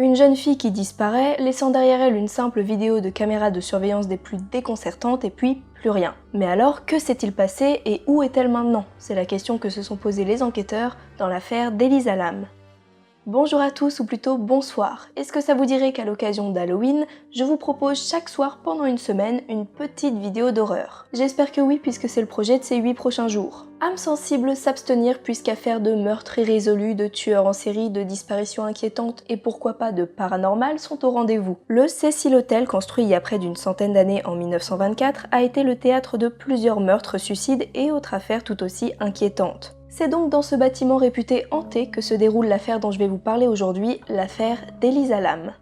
Une jeune fille qui disparaît, laissant derrière elle une simple vidéo de caméra de surveillance des plus déconcertantes et puis plus rien. Mais alors, que s'est-il passé et où est-elle maintenant? C'est la question que se sont posées les enquêteurs dans l'affaire d'Elisa Lam. Bonjour à tous, ou plutôt bonsoir. Est-ce que ça vous dirait qu'à l'occasion d'Halloween, je vous propose chaque soir pendant une semaine une petite vidéo d'horreur? J'espère que oui, puisque c'est le projet de ces 8 prochains jours. Âme sensible, s'abstenir puisqu'affaires de meurtres irrésolus, de tueurs en série, de disparitions inquiétantes et pourquoi pas de paranormal sont au rendez-vous. Le Cecil Hotel, construit il y a près d'une centaine d'années en 1924, a été le théâtre de plusieurs meurtres, suicides et autres affaires tout aussi inquiétantes. C'est donc dans ce bâtiment réputé hanté que se déroule l'affaire dont je vais vous parler aujourd'hui, l'affaire d'Elisa Lam.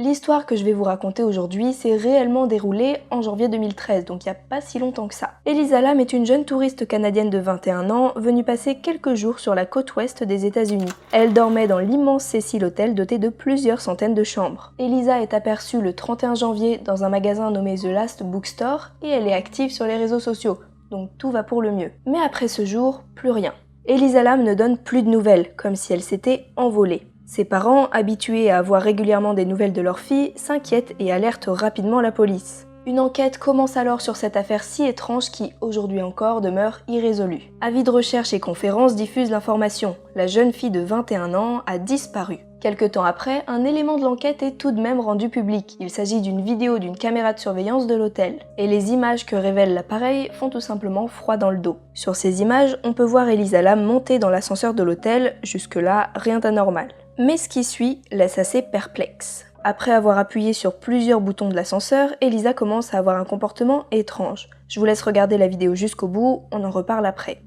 L'histoire que je vais vous raconter aujourd'hui s'est réellement déroulée en janvier 2013, donc il n'y a pas si longtemps que ça. Elisa Lam est une jeune touriste canadienne de 21 ans, venue passer quelques jours sur la côte ouest des États-Unis. Elle dormait dans l'immense Cecil Hotel doté de plusieurs centaines de chambres. Elisa est aperçue le 31 janvier dans un magasin nommé The Last Bookstore et elle est active sur les réseaux sociaux, donc tout va pour le mieux. Mais après ce jour, plus rien. Elisa Lam ne donne plus de nouvelles, comme si elle s'était envolée. Ses parents, habitués à avoir régulièrement des nouvelles de leur fille, s'inquiètent et alertent rapidement la police. Une enquête commence alors sur cette affaire si étrange qui, aujourd'hui encore, demeure irrésolue. Avis de recherche et conférences diffusent l'information. La jeune fille de 21 ans a disparu. Quelque temps après, un élément de l'enquête est tout de même rendu public. Il s'agit d'une vidéo d'une caméra de surveillance de l'hôtel. Et les images que révèle l'appareil font tout simplement froid dans le dos. Sur ces images, on peut voir Elisa Lam monter dans l'ascenseur de l'hôtel. Jusque-là, rien d'anormal. Mais ce qui suit laisse assez perplexe. Après avoir appuyé sur plusieurs boutons de l'ascenseur, Elisa commence à avoir un comportement étrange. Je vous laisse regarder la vidéo jusqu'au bout, on en reparle après.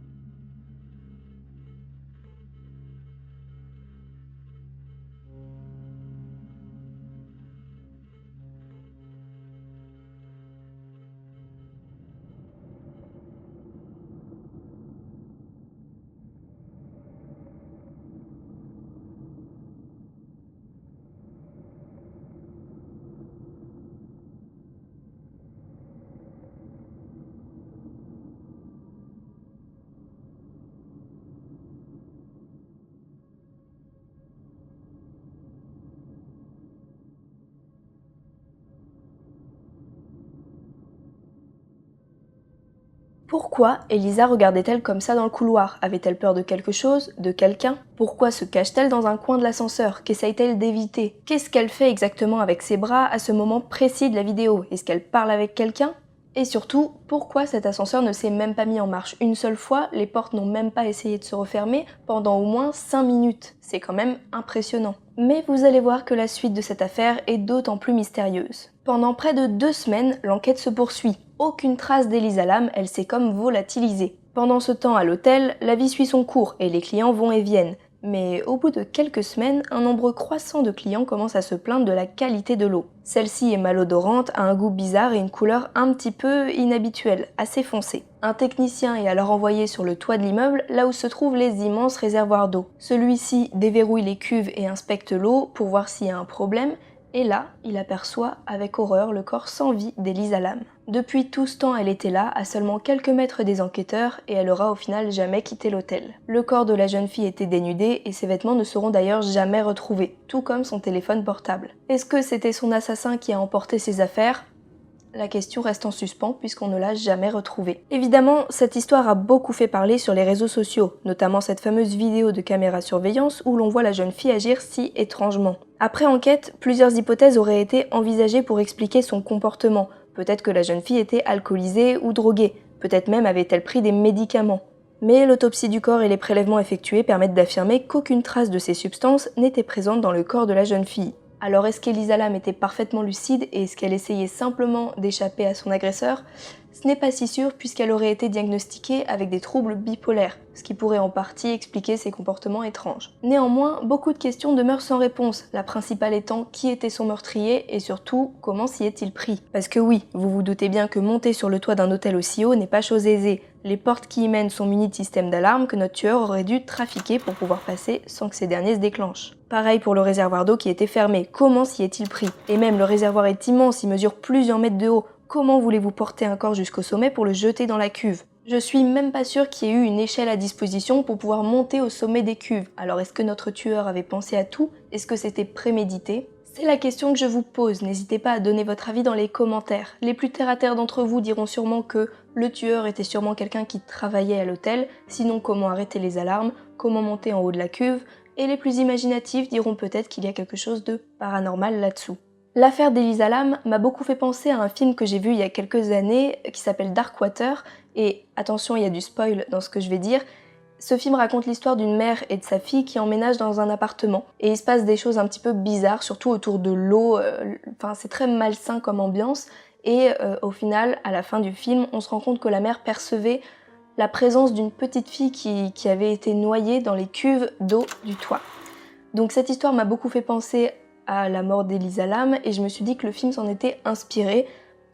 Pourquoi Elisa regardait-elle comme ça dans le couloir? Avait-elle peur de quelque chose? De quelqu'un? Pourquoi se cache-t-elle dans un coin de l'ascenseur? Qu'essaye-t-elle d'éviter? Qu'est-ce qu'elle fait exactement avec ses bras à ce moment précis de la vidéo? Est-ce qu'elle parle avec quelqu'un? Et surtout, pourquoi cet ascenseur ne s'est même pas mis en marche une seule fois? Les portes n'ont même pas essayé de se refermer pendant au moins 5 minutes. C'est quand même impressionnant. Mais vous allez voir que la suite de cette affaire est d'autant plus mystérieuse. Pendant près de 2 semaines, l'enquête se poursuit. Aucune trace d'Elisa Lam, elle s'est comme volatilisée. Pendant ce temps à l'hôtel, la vie suit son cours et les clients vont et viennent. Mais au bout de quelques semaines, un nombre croissant de clients commence à se plaindre de la qualité de l'eau. Celle-ci est malodorante, a un goût bizarre et une couleur un petit peu inhabituelle, assez foncée. Un technicien est alors envoyé sur le toit de l'immeuble, là où se trouvent les immenses réservoirs d'eau. Celui-ci déverrouille les cuves et inspecte l'eau pour voir s'il y a un problème, et là, il aperçoit avec horreur le corps sans vie d'Elisa Lam. Depuis tout ce temps, elle était là, à seulement quelques mètres des enquêteurs, et elle aura au final jamais quitté l'hôtel. Le corps de la jeune fille était dénudé, et ses vêtements ne seront d'ailleurs jamais retrouvés, tout comme son téléphone portable. Est-ce que c'était son assassin qui a emporté ses affaires ? La question reste en suspens puisqu'on ne l'a jamais retrouvée. Évidemment, cette histoire a beaucoup fait parler sur les réseaux sociaux, notamment cette fameuse vidéo de caméra surveillance où l'on voit la jeune fille agir si étrangement. Après enquête, plusieurs hypothèses auraient été envisagées pour expliquer son comportement. Peut-être que la jeune fille était alcoolisée ou droguée, peut-être même avait-elle pris des médicaments. Mais l'autopsie du corps et les prélèvements effectués permettent d'affirmer qu'aucune trace de ces substances n'était présente dans le corps de la jeune fille. Alors est-ce qu'Elisa Lam était parfaitement lucide et est-ce qu'elle essayait simplement d'échapper à son agresseur? Ce n'est pas si sûr puisqu'elle aurait été diagnostiquée avec des troubles bipolaires, ce qui pourrait en partie expliquer ses comportements étranges. Néanmoins, beaucoup de questions demeurent sans réponse, la principale étant qui était son meurtrier et surtout comment s'y est-il pris. Parce que oui, vous vous doutez bien que monter sur le toit d'un hôtel aussi haut n'est pas chose aisée, Les portes qui y mènent sont munies de systèmes d'alarme que notre tueur aurait dû trafiquer pour pouvoir passer sans que ces derniers se déclenchent. Pareil pour le réservoir d'eau qui était fermé, comment s'y est-il pris? Et même le réservoir est immense, il mesure plusieurs mètres de haut, comment voulez-vous porter un corps jusqu'au sommet pour le jeter dans la cuve? Je suis même pas sûre qu'il y ait eu une échelle à disposition pour pouvoir monter au sommet des cuves. Alors est-ce que notre tueur avait pensé à tout? Est-ce que c'était prémédité? C'est la question que je vous pose, n'hésitez pas à donner votre avis dans les commentaires. Les plus terre-à-terre d'entre vous diront sûrement que le tueur était sûrement quelqu'un qui travaillait à l'hôtel, sinon comment arrêter les alarmes, comment monter en haut de la cuve, et les plus imaginatifs diront peut-être qu'il y a quelque chose de paranormal là-dessous. L'affaire d'Elisa Lam m'a beaucoup fait penser à un film que j'ai vu il y a quelques années qui s'appelle Darkwater, et attention, il y a du spoil dans ce que je vais dire. Ce film raconte l'histoire d'une mère et de sa fille qui emménagent dans un appartement et il se passe des choses un petit peu bizarres, surtout autour de l'eau, c'est très malsain comme ambiance et au final, à la fin du film, on se rend compte que la mère percevait la présence d'une petite fille qui avait été noyée dans les cuves d'eau du toit. Donc cette histoire m'a beaucoup fait penser à la mort d'Elisa Lam et je me suis dit que le film s'en était inspiré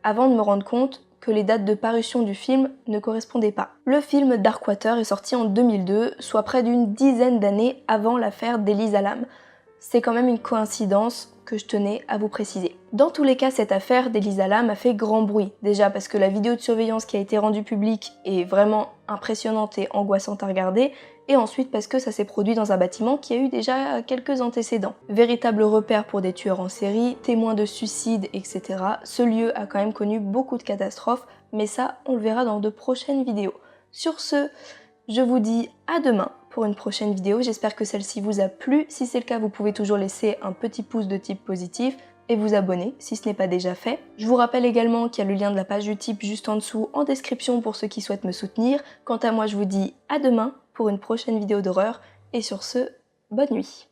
avant de me rendre compte que les dates de parution du film ne correspondaient pas. Le film Darkwater est sorti en 2002, soit près d'une dizaine d'années avant l'affaire d'Elisa Lam. C'est quand même une coïncidence que je tenais à vous préciser. Dans tous les cas, cette affaire d'Elisa Lam a fait grand bruit. Déjà parce que la vidéo de surveillance qui a été rendue publique est vraiment impressionnante et angoissante à regarder, et ensuite parce que ça s'est produit dans un bâtiment qui a eu déjà quelques antécédents. Véritable repère pour des tueurs en série, témoins de suicides, etc. Ce lieu a quand même connu beaucoup de catastrophes, mais ça, on le verra dans de prochaines vidéos. Sur ce, je vous dis à demain pour une prochaine vidéo, j'espère que celle-ci vous a plu. Si c'est le cas, vous pouvez toujours laisser un petit pouce de type positif et vous abonner si ce n'est pas déjà fait. Je vous rappelle également qu'il y a le lien de la page Utip juste en dessous en description pour ceux qui souhaitent me soutenir. Quant à moi, je vous dis à demain pour une prochaine vidéo d'horreur et sur ce, bonne nuit.